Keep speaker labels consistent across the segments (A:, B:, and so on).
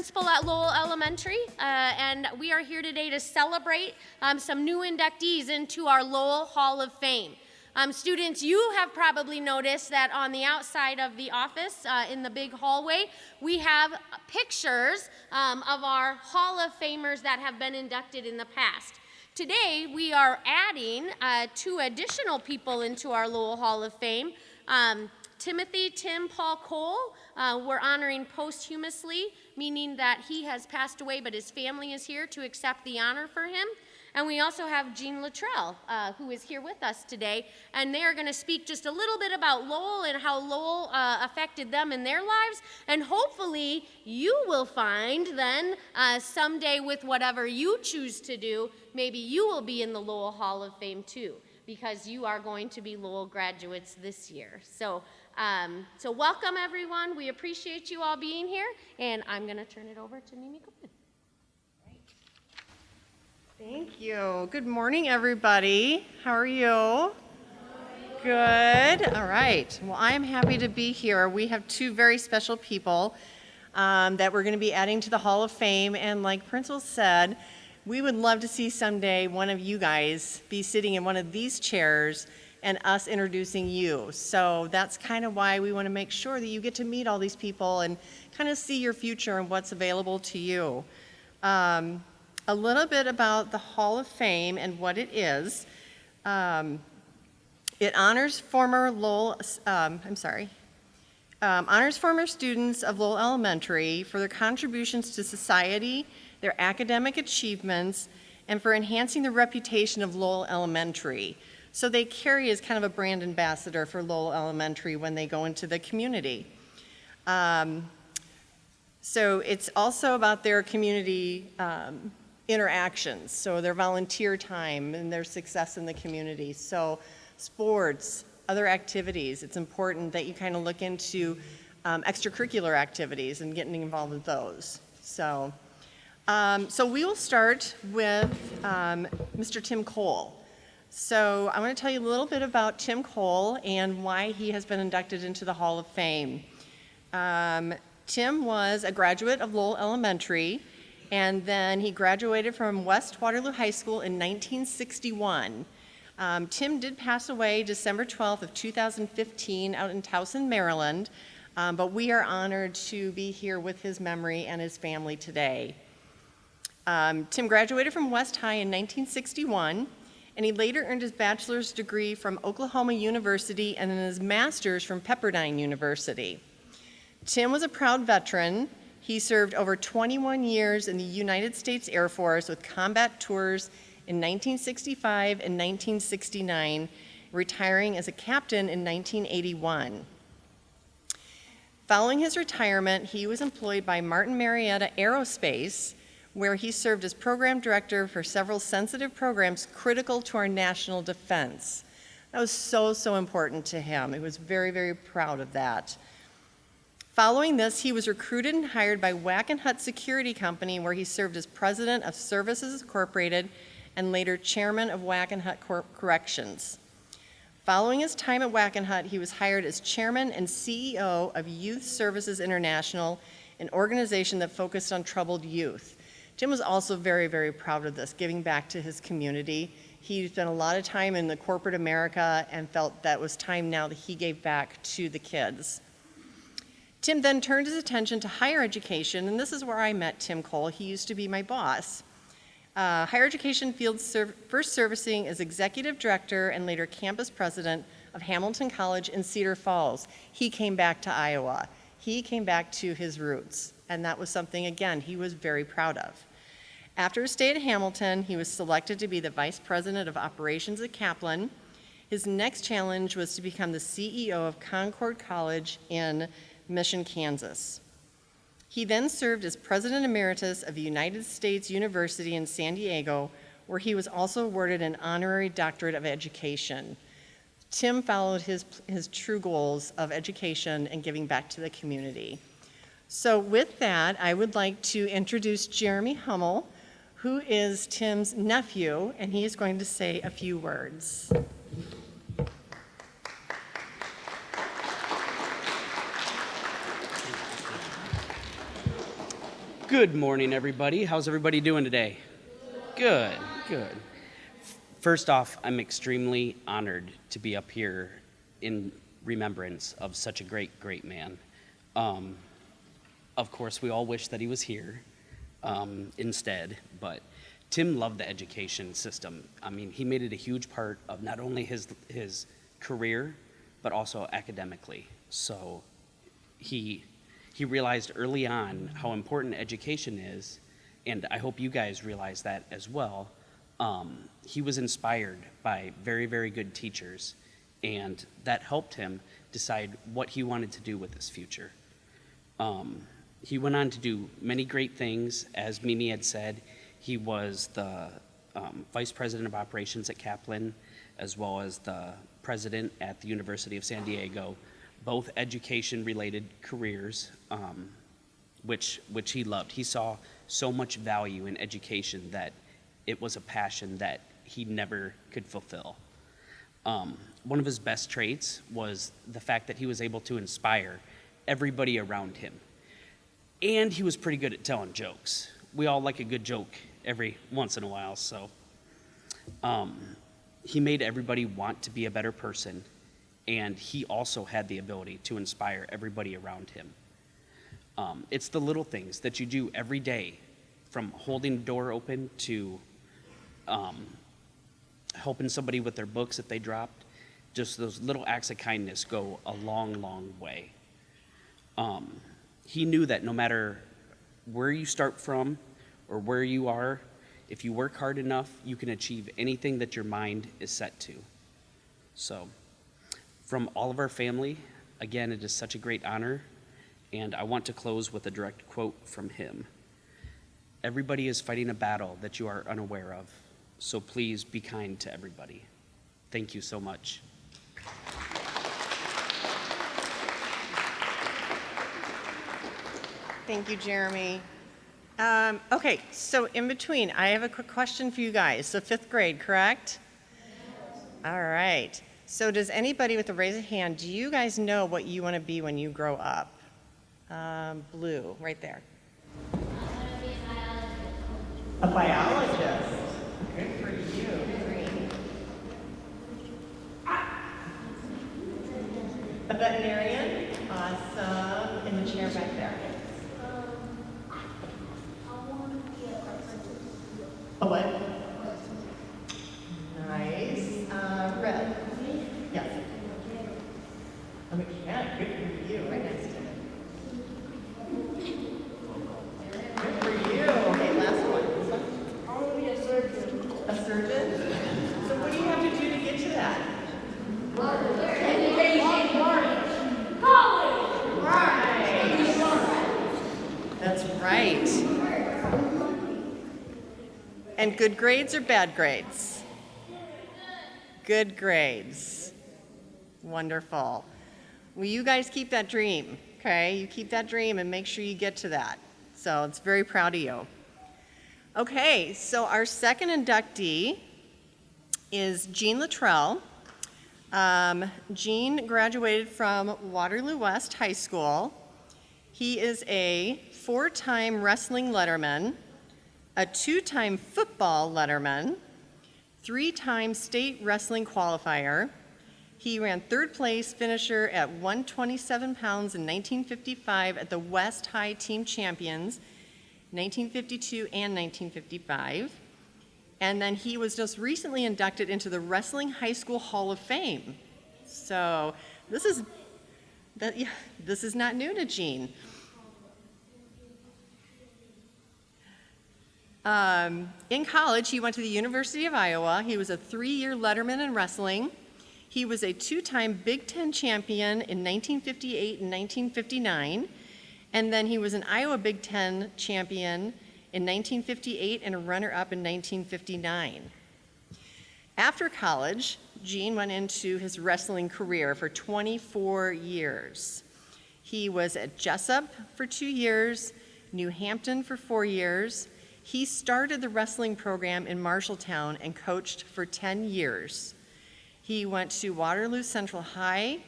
A: principal at Lowell Elementary, and we are here today to celebrate some new inductees into our Lowell Hall of Fame. Students, you have probably noticed that on the outside of the office in the big hallway, we have pictures of our Hall of Famers that have been inducted in the past. Today, we are adding 2 additional people into our Lowell Hall of Fame. Timothy Tim Paul Cole, we're honoring posthumously, meaning that he has passed away, but his family is here to accept the honor for him. And we also have Jean Latrell, who is here with us today, and they are going to speak just a little bit about Lowell and how Lowell affected them in their lives, and hopefully you will find then someday with whatever you choose to do, maybe you will be in the Lowell Hall of Fame too, because you are going to be Lowell graduates this year. So welcome everyone. We appreciate you all being here, and I'm going to turn it over to Mimi Cohen.
B: Thank you. Good morning, everybody. How are you? Good. All right. Well, I'm happy to be here. We have 2 very special people that we're going to be adding to the Hall of Fame. And like Principal said, we would love to see someday one of you guys be sitting in one of these chairs and us introducing you. So that's kind of why we want to make sure that you get to meet all these people and kind of see your future and what's available to you. A little bit about the Hall of Fame and what it is. It honors former honors former students of Lowell Elementary for their contributions to society, their academic achievements, and for enhancing the reputation of Lowell Elementary. So they carry as kind of a brand ambassador for Lowell Elementary when they go into the community. So it's also about their community interactions, so their volunteer time and their success in the community. So sports, other activities, it's important that you kind of look into extracurricular activities and getting involved with those. So we will start with Mr. Tim Cole. So I want to tell you a little bit about Tim Cole and why he has been inducted into the Hall of Fame. Tim was a graduate of Lowell Elementary, and then he graduated from West Waterloo High School in 1961. Tim did pass away December 12th of 2015 out in Towson, Maryland, but we are honored to be here with his memory and his family today. Tim graduated from West High in 1961, and he later earned his bachelor's degree from Oklahoma University and then his master's from Pepperdine University. Tim was a proud veteran. He served over 21 years in the United States Air Force with combat tours in 1965 and 1969, retiring as a captain in 1981. Following his retirement, he was employed by Martin Marietta Aerospace, where he served as program director for several sensitive programs critical to our national defense. That was so important to him. He was very, very proud of that. Following this, he was recruited and hired by Wackenhut Security Company, where he served as president of Services Incorporated and later chairman of Wackenhut Corrections. Following his time at Wackenhut, he was hired as chairman and CEO of Youth Services International, an organization that focused on troubled youth. Tim was also very, very proud of this, giving back to his community. He spent a lot of time in the corporate America and felt that it was time now that he gave back to the kids. Tim then turned his attention to higher education, and this is where I met Tim Cole. He used to be my boss. Higher education field first servicing as executive director and later campus president of Hamilton College in Cedar Falls. He came back to Iowa. He came back to his roots, and that was something, again, he was very proud of. After his stay at Hamilton, he was selected to be the vice president of operations at Kaplan. His next challenge was to become the CEO of Concord College in Mission, Kansas. He then served as president emeritus of the United States University in San Diego, where he was also awarded an honorary doctorate of education. Tim followed his true goals of education and giving back to the community. So with that, I would like to introduce Jeremy Hummel, who is Tim's nephew, and he is going to say a few words.
C: Good morning, everybody. How's everybody doing today? Good, good. First off, I'm extremely honored to be up here in remembrance of such a great, great man. Of course, we all wish that he was here instead, but Tim loved the education system. I mean, he made it a huge part of not only his career, but also academically. So he realized early on how important education is, and I hope you guys realize that as well. He was inspired by very, very good teachers, and that helped him decide what he wanted to do with his future. He went on to do many great things. As Mimi had said, he was the vice president of operations at Kaplan, as well as the president at the University of San Diego, both education-related careers, which he loved. He saw so much value in education that it was a passion that he never could fulfill. One of his best traits was the fact that he was able to inspire everybody around him. And he was pretty good at telling jokes. We all like a good joke every once in a while, so he made everybody want to be a better person, and he also had the ability to inspire everybody around him. It's the little things that you do every day, from holding the door open to helping somebody with their books if they dropped. Just those little acts of kindness go a long, long way. He knew that no matter where you start from or where you are, if you work hard enough, you can achieve anything that your mind is set to. So, from all of our family, again, it is such a great honor, and I want to close with a direct quote from him. Everybody is fighting a battle that you are unaware of, so please be kind to everybody. Thank you so much.
B: Thank you, Jeremy. Okay, so in between, I have a quick question for you guys. So 5th grade, correct? All right. So does anybody with a raise of hand, do you guys know what you want to be when you grow up? Blue, right there.
D: I want to be
B: A biologist. Good for you. Green. A veterinarian. Awesome. In the chair back there. A what? Nice. Red. Yes. A mechanic. Good for you. Right next to it. Good for you. Okay, last one. This one.
D: I want to be a surgeon.
B: A surgeon? So what do you have to do to get to that?
D: College.
B: Right. That's right. And good grades or bad grades? Good grades. Wonderful. Well, you guys keep that dream, okay? You keep that dream and make sure you get to that. So it's very proud of you. Okay, so our second inductee is Jean Latrell. Jean graduated from Waterloo West High School. He is a 4-time wrestling letterman, a 2-time football letterman, 3-time state wrestling qualifier. He ran 3rd place finisher at 127 pounds in 1955 at the West High Team Champions, 1952 and 1955. And then he was just recently inducted into the Wrestling High School Hall of Fame. So this is not new to Gene. In college, he went to the University of Iowa. He was a 3-year letterman in wrestling. He was a 2-time Big Ten champion in 1958 and 1959. And then he was an Iowa Big Ten champion in 1958 and a runner-up in 1959. After college, Gene went into his wrestling career for 24 years. He was at Jessup for 2 years, New Hampton for 4 years. He started the wrestling program in Marshalltown and coached for 10 years. He went to Waterloo Central High.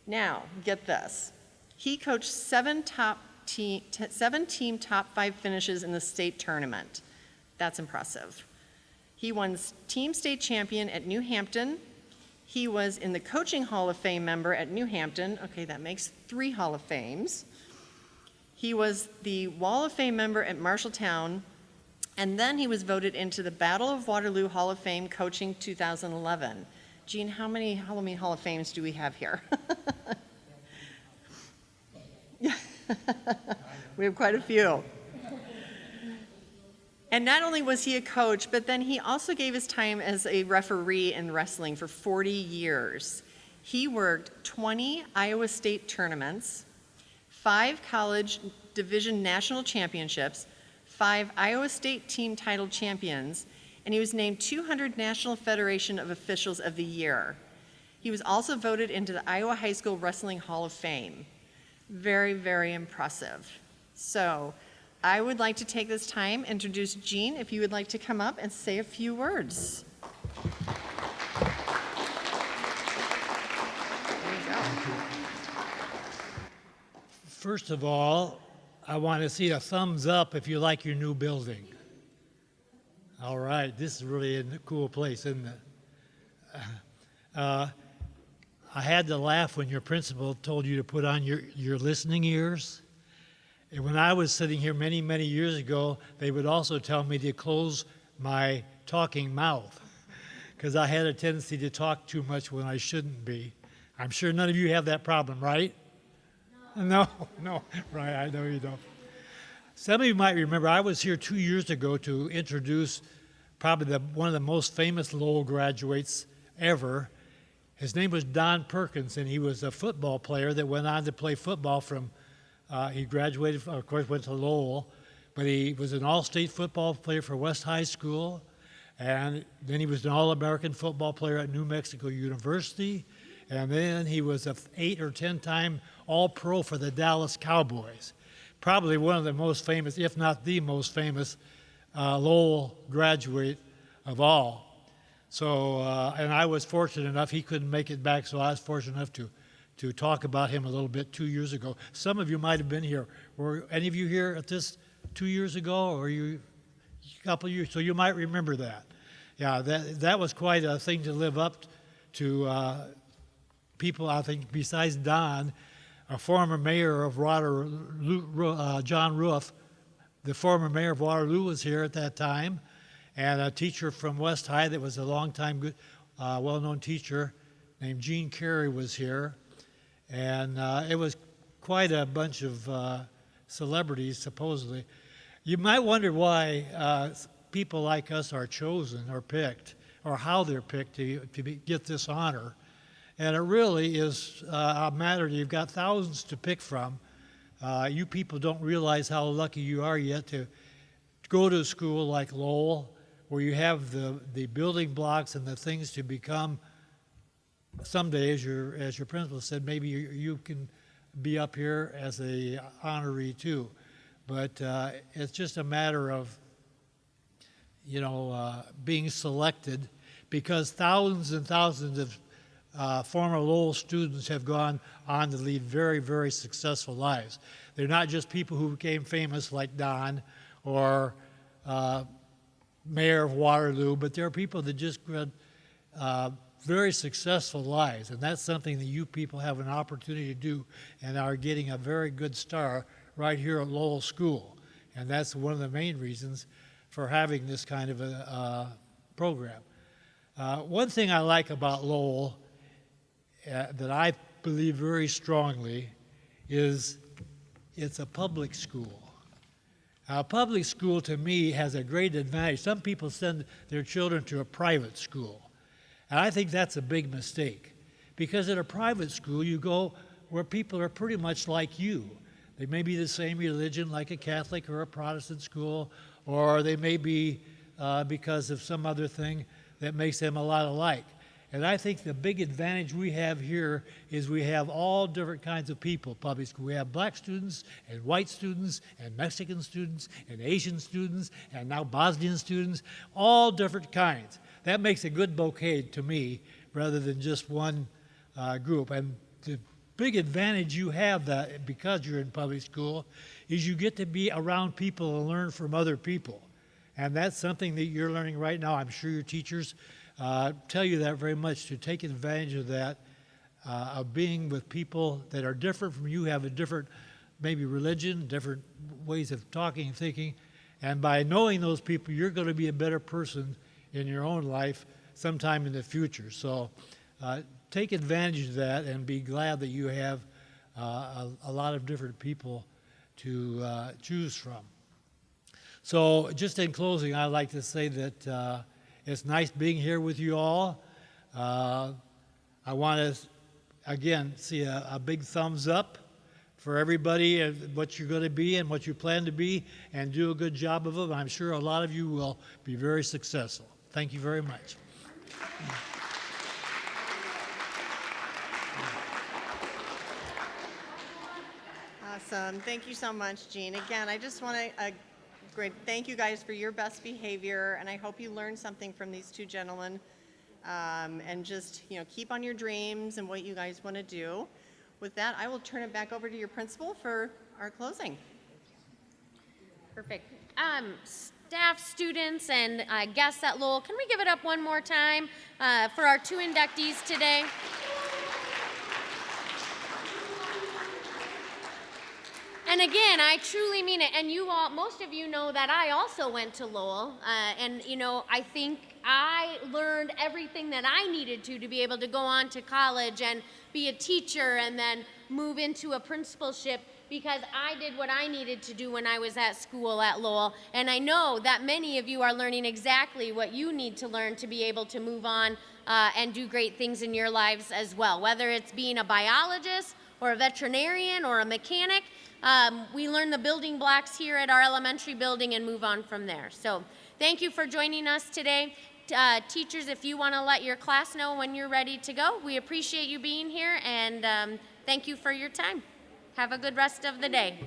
B: Now, get this. He coached 7 top 7-team top 5 finishes in the state tournament. That's impressive. He won team state champion at New Hampton. He was in the Coaching Hall of Fame member at New Hampton. Okay, that makes 3 Hall of Fames. He was the Wall of Fame member at Marshalltown, and then he was voted into the Battle of Waterloo Hall of Fame Coaching 2011. Gene, how many Hall of Fames do we have here? We have quite a few. And not only was he a coach, but then he also gave his time as a referee in wrestling for 40 years. He worked 20 Iowa State tournaments, 5 college division national championships, 5 Iowa State team title champions, and he was named 200 National Federation of Officials of the Year. He was also voted into the Iowa High School Wrestling Hall of Fame. Very, very impressive. So I would like to take this time and introduce Gene, if you would like to come up and say a few words. There you go.
E: First of all, I want to see a thumbs up if you like your new building. All right, this is really a cool place, isn't it? I had to laugh when your principal told you to put on your listening ears. And when I was sitting here many, many years ago, they would also tell me to close my talking mouth because I had a tendency to talk too much when I shouldn't be. I'm sure none of you have that problem, right? No, right, I know you don't. Some of you might remember I was here 2 years ago to introduce probably one of the most famous Lowell graduates ever. His name was Don Perkins, and he was a football player that went on to play football from he graduated, of course, went to Lowell, but he was an all-state football player for West High School, and then he was an All-American football player at New Mexico University, and then he was an 8 or 10-time All-Pro for the Dallas Cowboys. Probably one of the most famous, if not the most famous, Lowell graduate of all. So, and I was fortunate enough, he couldn't make it back, so I was fortunate enough to talk about him a little bit 2 years ago. Some of you might have been here. Were any of you here at this 2 years ago, or a couple of years? So you might remember that. Yeah, that was quite a thing to live up to. People, I think, besides Don, a former mayor of Waterloo, John Roof, the former mayor of Waterloo was here at that time, and a teacher from West High that was a long-time good, well-known teacher named Gene Carey was here. And it was quite a bunch of celebrities, supposedly. You might wonder why people like us are chosen or picked, or how they're picked to get this honor. And it really is a matter, you've got thousands to pick from. You people don't realize how lucky you are yet to go to a school like Lowell, where you have the building blocks and the things to become. Someday, as your principal said, maybe you can be up here as a honoree too, but it's just a matter of being selected, because thousands and thousands of former Lowell students have gone on to lead very, very successful lives. They're not just people who became famous like Don or Mayor of Waterloo, but they're people that just had very successful lives, and that's something that you people have an opportunity to do and are getting a very good star right here at Lowell School. And that's one of the main reasons for having this kind of a program. One thing I like about Lowell that I believe very strongly is it's a public school. A public school, to me, has a great advantage. Some people send their children to a private school. And I think that's a big mistake, because at a private school, you go where people are pretty much like you. They may be the same religion, like a Catholic or a Protestant school, or they may be because of some other thing that makes them a lot alike. And I think the big advantage we have here is we have all different kinds of people, public school. We have black students and white students and Mexican students and Asian students and now Bosnian students, all different kinds. That makes a good bouquet to me rather than just one group. And big advantage you have that because you're in public school is you get to be around people and learn from other people. And that's something that you're learning right now. I'm sure your teachers tell you that very much, to take advantage of that, of being with people that are different from you, have a different maybe religion, different ways of talking and thinking. And by knowing those people, you're going to be a better person in your own life sometime in the future. So take advantage of that and be glad that you have a lot of different people to choose from. So just in closing, I'd like to say that it's nice being here with you all. I want to, again, see a big thumbs up for everybody and what you're going to be and what you plan to be, and do a good job of it. I'm sure a lot of you will be very successful. Thank you very much.
B: Awesome. Thank you so much, Jean. Again, I just want to thank you guys for your best behavior, and I hope you learned something from these two gentlemen. And just, keep on your dreams and what you guys want to do. With that, I will turn it back over to your principal for our closing.
A: Perfect. Staff, students, and guests at Lowell, can we give it up one more time for our two inductees today? And again, I truly mean it. And you all, most of you know that I also went to Lowell. And I think I learned everything that I needed to be able to go on to college and be a teacher and then move into a principalship, because I did what I needed to do when I was at school at Lowell. And I know that many of you are learning exactly what you need to learn to be able to move on and do great things in your lives as well. Whether it's being a biologist or a veterinarian or a mechanic, we learn the building blocks here at our elementary building and move on from there. So thank you for joining us today. Teachers, if you want to let your class know when you're ready to go, we appreciate you being here, and thank you for your time. Have a good rest of the day.